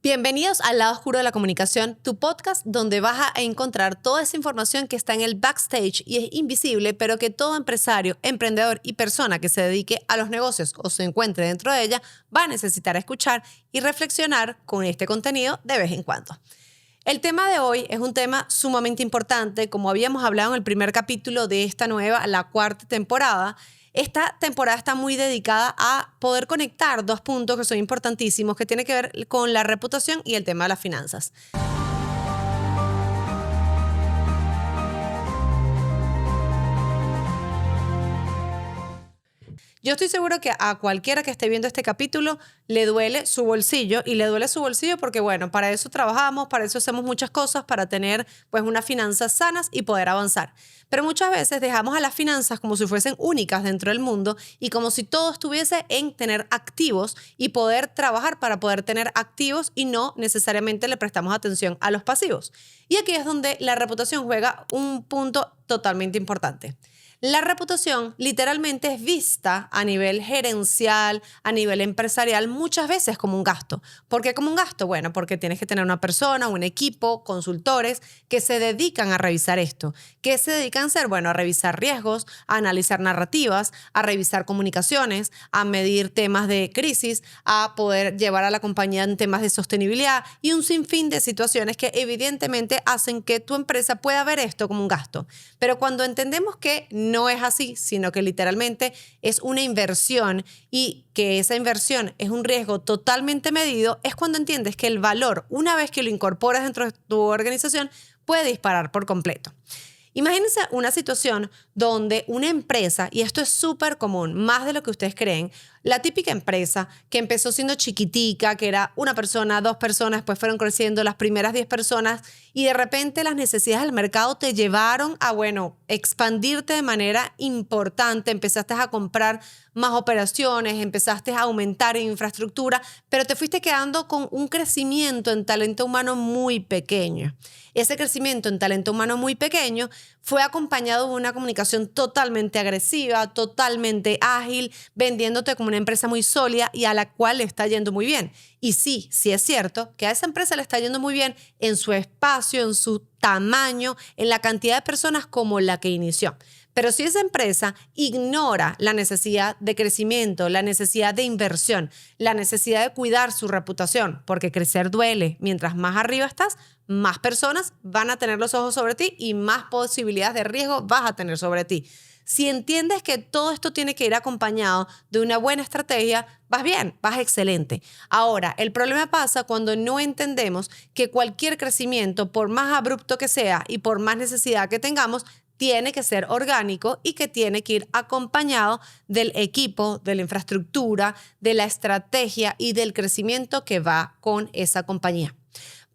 Bienvenidos al lado oscuro de la comunicación, tu podcast donde vas a encontrar toda esa información que está en el backstage y es invisible, pero que todo empresario, emprendedor y persona que se dedique a los negocios o se encuentre dentro de ella va a necesitar escuchar y reflexionar con este contenido de vez en cuando. El tema de hoy es un tema sumamente importante, como habíamos hablado en el primer capítulo de esta nueva, la cuarta temporada. Esta temporada está muy dedicada a poder conectar dos puntos que son importantísimos, que tienen que ver con la reputación y el tema de las finanzas. Yo estoy seguro que a cualquiera que esté viendo este capítulo le duele su bolsillo, y le duele su bolsillo porque, bueno, para eso trabajamos, para eso hacemos muchas cosas, para tener pues unas finanzas sanas y poder avanzar. Pero muchas veces dejamos a las finanzas como si fuesen únicas dentro del mundo y como si todo estuviese en tener activos y poder trabajar para poder tener activos, y no necesariamente le prestamos atención a los pasivos. Y aquí es donde la reputación juega un punto totalmente importante. La reputación literalmente es vista a nivel gerencial, a nivel empresarial, muchas veces como un gasto. ¿Por qué como un gasto? Bueno, porque tienes que tener una persona, un equipo, consultores que se dedican a revisar esto. ¿Qué se dedican a hacer? Bueno, a revisar riesgos, a analizar narrativas, a revisar comunicaciones, a medir temas de crisis, a poder llevar a la compañía en temas de sostenibilidad y un sinfín de situaciones que evidentemente hacen que tu empresa pueda ver esto como un gasto. Pero cuando entendemos que no es así, sino que literalmente es una inversión y que esa inversión es un riesgo totalmente medido, es cuando entiendes que el valor, una vez que lo incorporas dentro de tu organización, puede disparar por completo. Imagínense una situación donde una empresa, y esto es súper común, más de lo que ustedes creen, la típica empresa que empezó siendo chiquitica, que era una persona, dos personas, después fueron creciendo las primeras 10 personas y de repente las necesidades del mercado te llevaron a, expandirte de manera importante, empezaste a comprar más operaciones, empezaste a aumentar en infraestructura, pero te fuiste quedando con un crecimiento en talento humano muy pequeño. Ese crecimiento en talento humano muy pequeño fue acompañado de una comunicación totalmente agresiva, totalmente ágil, vendiéndote como una empresa muy sólida y a la cual le está yendo muy bien. Y sí es cierto que a esa empresa le está yendo muy bien en su espacio, en su tamaño, en la cantidad de personas como la que inició. Pero si esa empresa ignora la necesidad de crecimiento, la necesidad de inversión, la necesidad de cuidar su reputación, porque crecer duele, mientras más arriba estás, más personas van a tener los ojos sobre ti y más posibilidades de riesgo vas a tener sobre ti. Si entiendes que todo esto tiene que ir acompañado de una buena estrategia, vas bien, vas excelente. Ahora, el problema pasa cuando no entendemos que cualquier crecimiento, por más abrupto que sea y por más necesidad que tengamos, tiene que ser orgánico y que tiene que ir acompañado del equipo, de la infraestructura, de la estrategia y del crecimiento que va con esa compañía.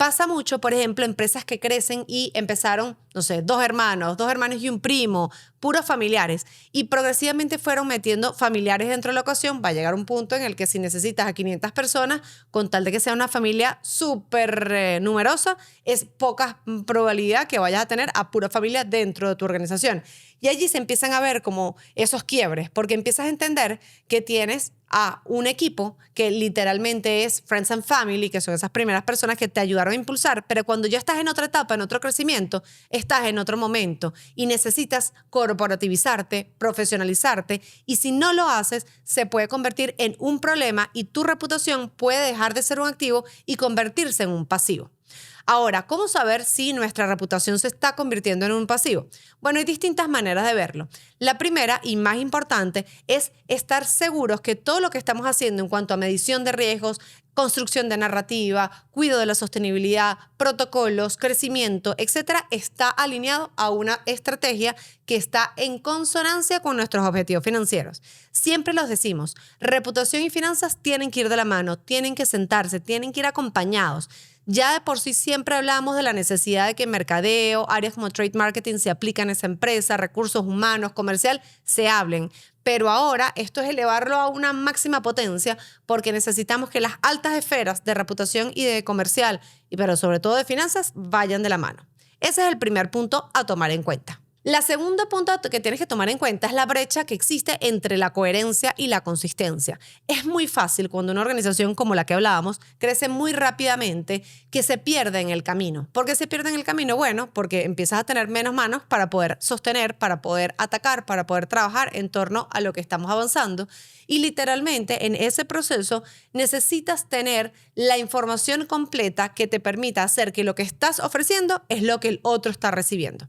Pasa mucho, por ejemplo, empresas que crecen y empezaron, dos hermanos y un primo, puros familiares, y progresivamente fueron metiendo familiares dentro de la ecuación. Va a llegar un punto en el que si necesitas a 500 personas, con tal de que sea una familia súper numerosa, es poca probabilidad que vayas a tener a pura familia dentro de tu organización. Y allí se empiezan a ver como esos quiebres, porque empiezas a entender que tienes a un equipo que literalmente es Friends and Family, que son esas primeras personas que te ayudaron a impulsar, pero cuando ya estás en otra etapa, en otro crecimiento, estás en otro momento y necesitas corporativizarte, profesionalizarte, y si no lo haces, se puede convertir en un problema y tu reputación puede dejar de ser un activo y convertirse en un pasivo. Ahora, ¿cómo saber si nuestra reputación se está convirtiendo en un pasivo? Bueno, hay distintas maneras de verlo. La primera y más importante es estar seguros que todo lo que estamos haciendo en cuanto a medición de riesgos, construcción de narrativa, cuidado de la sostenibilidad, protocolos, crecimiento, etcétera, está alineado a una estrategia que está en consonancia con nuestros objetivos financieros. Siempre los decimos, reputación y finanzas tienen que ir de la mano, tienen que sentarse, tienen que ir acompañados. Ya de por sí siempre hablamos de la necesidad de que mercadeo, áreas como trade marketing se aplican a esa empresa, recursos humanos, comercial, se hablen. Pero ahora esto es elevarlo a una máxima potencia porque necesitamos que las altas esferas de reputación y de comercial, pero sobre todo de finanzas, vayan de la mano. Ese es el primer punto a tomar en cuenta. La segunda punto que tienes que tomar en cuenta es la brecha que existe entre la coherencia y la consistencia. Es muy fácil cuando una organización como la que hablábamos crece muy rápidamente que se pierde en el camino. ¿Por qué se pierde en el camino? Bueno, porque empiezas a tener menos manos para poder sostener, para poder atacar, para poder trabajar en torno a lo que estamos avanzando. Y literalmente en ese proceso necesitas tener la información completa que te permita hacer que lo que estás ofreciendo es lo que el otro está recibiendo.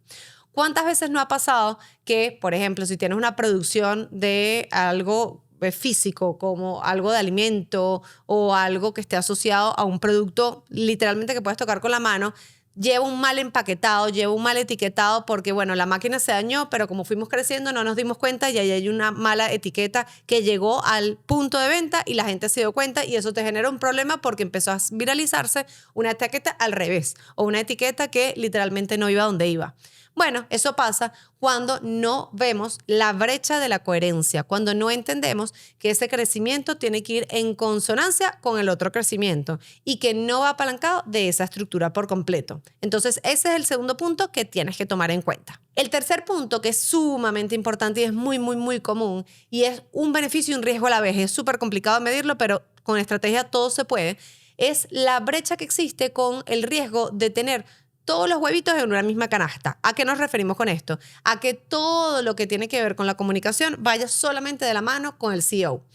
¿Cuántas veces no ha pasado que, por ejemplo, si tienes una producción de algo físico, como algo de alimento o algo que esté asociado a un producto literalmente que puedes tocar con la mano, lleva un mal empaquetado, lleva un mal etiquetado porque, bueno, la máquina se dañó, pero como fuimos creciendo no nos dimos cuenta y ahí hay una mala etiqueta que llegó al punto de venta y la gente se dio cuenta y eso te genera un problema porque empezó a viralizarse una etiqueta al revés o una etiqueta que literalmente no iba donde iba. Bueno, eso pasa cuando no vemos la brecha de la coherencia, cuando no entendemos que ese crecimiento tiene que ir en consonancia con el otro crecimiento y que no va apalancado de esa estructura por completo. Entonces, ese es el segundo punto que tienes que tomar en cuenta. El tercer punto, que es sumamente importante y es muy, muy, muy común, y es un beneficio y un riesgo a la vez. Es súper complicado medirlo, pero con estrategia todo se puede. Es la brecha que existe con el riesgo de tener todos los huevitos en una misma canasta. ¿A qué nos referimos con esto? A que todo lo que tiene que ver con la comunicación vaya solamente de la mano con el CEO.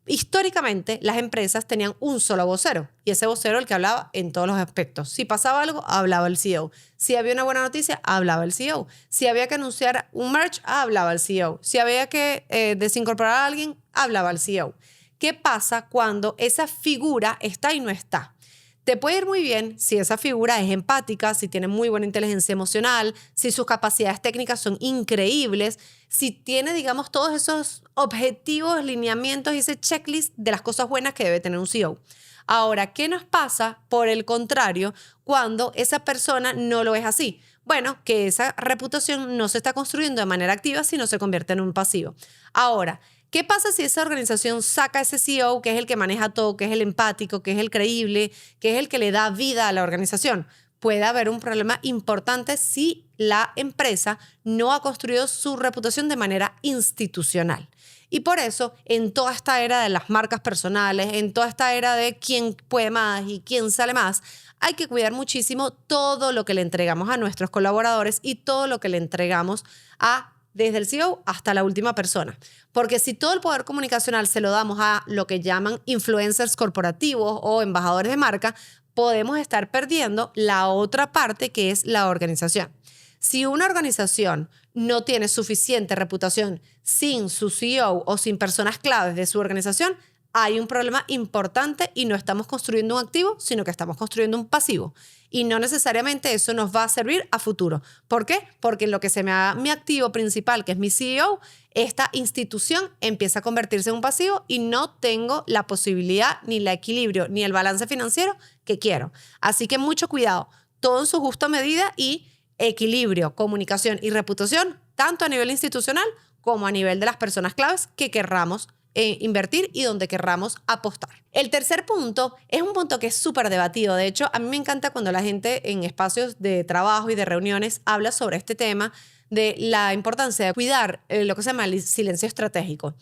Históricamente, las empresas tenían un solo vocero y ese vocero el que hablaba en todos los aspectos. Si pasaba algo, hablaba el CEO. Si había una buena noticia, hablaba el CEO. Si había que anunciar un merch, hablaba el CEO. Si había que desincorporar a alguien, hablaba el CEO. ¿Qué pasa cuando esa figura está y no está? Te puede ir muy bien si esa figura es empática, si tiene muy buena inteligencia emocional, si sus capacidades técnicas son increíbles, si tiene, digamos, todos esos objetivos, lineamientos y ese checklist de las cosas buenas que debe tener un CEO. Ahora, ¿qué nos pasa, por el contrario, cuando esa persona no lo es así? Bueno, que esa reputación no se está construyendo de manera activa, sino se convierte en un pasivo. Ahora, ¿qué pasa si esa organización saca a ese CEO, que es el que maneja todo, que es el empático, que es el creíble, que es el que le da vida a la organización? Puede haber un problema importante si la empresa no ha construido su reputación de manera institucional. Y por eso, en toda esta era de las marcas personales, en toda esta era de quién puede más y quién sale más, hay que cuidar muchísimo todo lo que le entregamos a nuestros colaboradores y todo lo que le entregamos desde el CEO hasta la última persona. Porque si todo el poder comunicacional se lo damos a lo que llaman influencers corporativos o embajadores de marca, podemos estar perdiendo la otra parte que es la organización. Si una organización no tiene suficiente reputación sin su CEO o sin personas claves de su organización, hay un problema importante y no estamos construyendo un activo, sino que estamos construyendo un pasivo. Y no necesariamente eso nos va a servir a futuro. ¿Por qué? Porque en lo que se me haga mi activo principal, que es mi CEO, esta institución empieza a convertirse en un pasivo y no tengo la posibilidad, ni el equilibrio, ni el balance financiero que quiero. Así que mucho cuidado, todo en su justa medida y equilibrio, comunicación y reputación, tanto a nivel institucional como a nivel de las personas claves que querramos invertir y donde querramos apostar. El tercer punto es un punto que es súper debatido. De hecho, a mí me encanta cuando la gente en espacios de trabajo y de reuniones habla sobre este tema de la importancia de cuidar lo que se llama el silencio estratégico.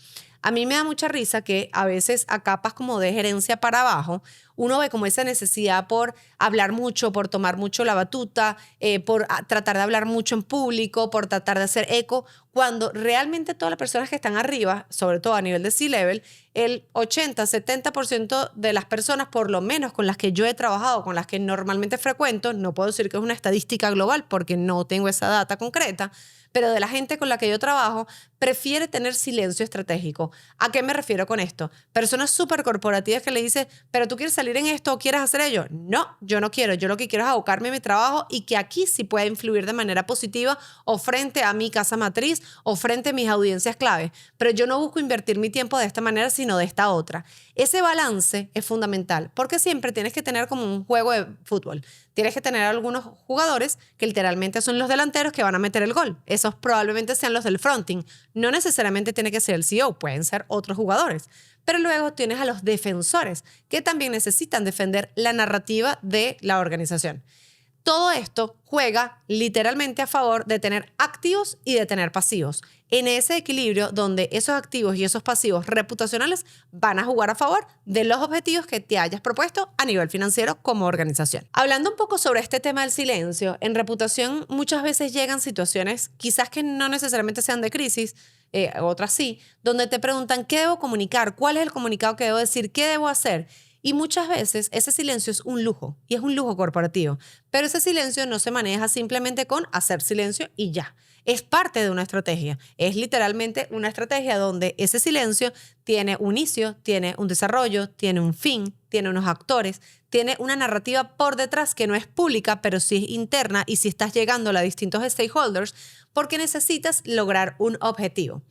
A mí me da mucha risa que a veces a capas como de gerencia para abajo, uno ve como esa necesidad por hablar mucho, por tomar mucho la batuta, por tratar de hablar mucho en público, por tratar de hacer eco, cuando realmente todas las personas que están arriba, sobre todo a nivel de C-Level, el 80-70% de las personas, por lo menos con las que yo he trabajado, con las que normalmente frecuento, no puedo decir que es una estadística global porque no tengo esa data concreta, pero de la gente con la que yo trabajo, prefiere tener silencio estratégico. ¿A qué me refiero con esto? Personas súper corporativas que le dicen, pero tú quieres salir en esto o quieres hacer ello. No, yo no quiero. Yo lo que quiero es abocarme a mi trabajo y que aquí sí pueda influir de manera positiva o frente a mi casa matriz o frente a mis audiencias clave. Pero yo no busco invertir mi tiempo de esta manera, sino de esta otra. Ese balance es fundamental porque siempre tienes que tener como un juego de fútbol. Tienes que tener algunos jugadores que literalmente son los delanteros que van a meter el gol. Esos probablemente sean los del fronting. No necesariamente tiene que ser el CEO, pueden ser otros jugadores. Pero luego tienes a los defensores que también necesitan defender la narrativa de la organización. Todo esto juega literalmente a favor de tener activos y de tener pasivos. En ese equilibrio donde esos activos y esos pasivos reputacionales van a jugar a favor de los objetivos que te hayas propuesto a nivel financiero como organización. Hablando un poco sobre este tema del silencio, en reputación muchas veces llegan situaciones quizás que no necesariamente sean de crisis, otras sí, donde te preguntan qué debo comunicar, cuál es el comunicado que debo decir, qué debo hacer. Y muchas veces ese silencio es un lujo y es un lujo corporativo, pero ese silencio no se maneja simplemente con hacer silencio y ya. Es parte de una estrategia, es literalmente una estrategia donde ese silencio tiene un inicio, tiene un desarrollo, tiene un fin, tiene unos actores, tiene una narrativa por detrás que no es pública, pero sí es interna y sí estás llegando a distintos stakeholders porque necesitas lograr un objetivo.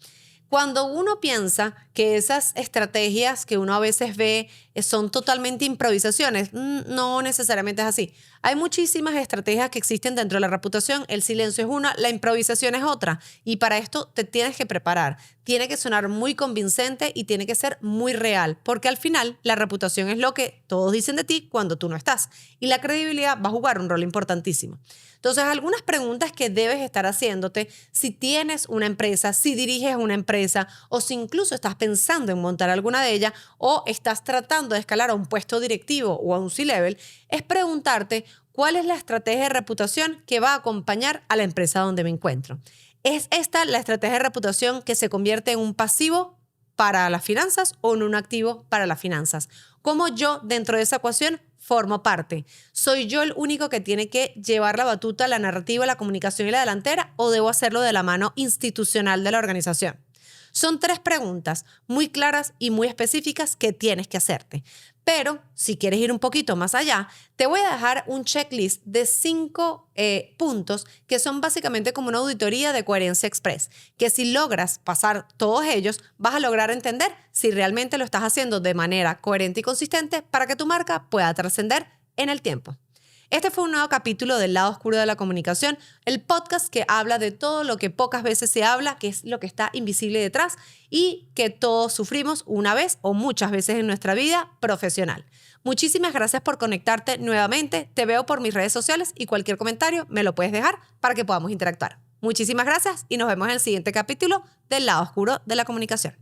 Cuando uno piensa que esas estrategias que uno a veces ve son totalmente improvisaciones, no necesariamente es así. Hay muchísimas estrategias que existen dentro de la reputación. El silencio es una, la improvisación es otra. Y para esto te tienes que preparar. Tiene que sonar muy convincente y tiene que ser muy real, porque al final la reputación es lo que todos dicen de ti cuando tú no estás. Y la credibilidad va a jugar un rol importantísimo. Entonces, algunas preguntas que debes estar haciéndote si tienes una empresa, si diriges una empresa o si incluso estás pensando en montar alguna de ellas o estás tratando de escalar a un puesto directivo o a un C-level, es preguntarte cuál es la estrategia de reputación que va a acompañar a la empresa donde me encuentro. ¿Es esta la estrategia de reputación que se convierte en un pasivo para las finanzas o en un activo para las finanzas? ¿Cómo yo dentro de esa ecuación formo parte? ¿Soy yo el único que tiene que llevar la batuta, la narrativa, la comunicación y la delantera o debo hacerlo de la mano institucional de la organización? Son 3 preguntas muy claras y muy específicas que tienes que hacerte. Pero si quieres ir un poquito más allá, te voy a dejar un checklist de 5 puntos que son básicamente como una auditoría de coherencia express, que si logras pasar todos ellos, vas a lograr entender si realmente lo estás haciendo de manera coherente y consistente para que tu marca pueda trascender en el tiempo. Este fue un nuevo capítulo del Lado Oscuro de la Comunicación, el podcast que habla de todo lo que pocas veces se habla, que es lo que está invisible detrás y que todos sufrimos una vez o muchas veces en nuestra vida profesional. Muchísimas gracias por conectarte nuevamente. Te veo por mis redes sociales y cualquier comentario me lo puedes dejar para que podamos interactuar. Muchísimas gracias y nos vemos en el siguiente capítulo del Lado Oscuro de la Comunicación.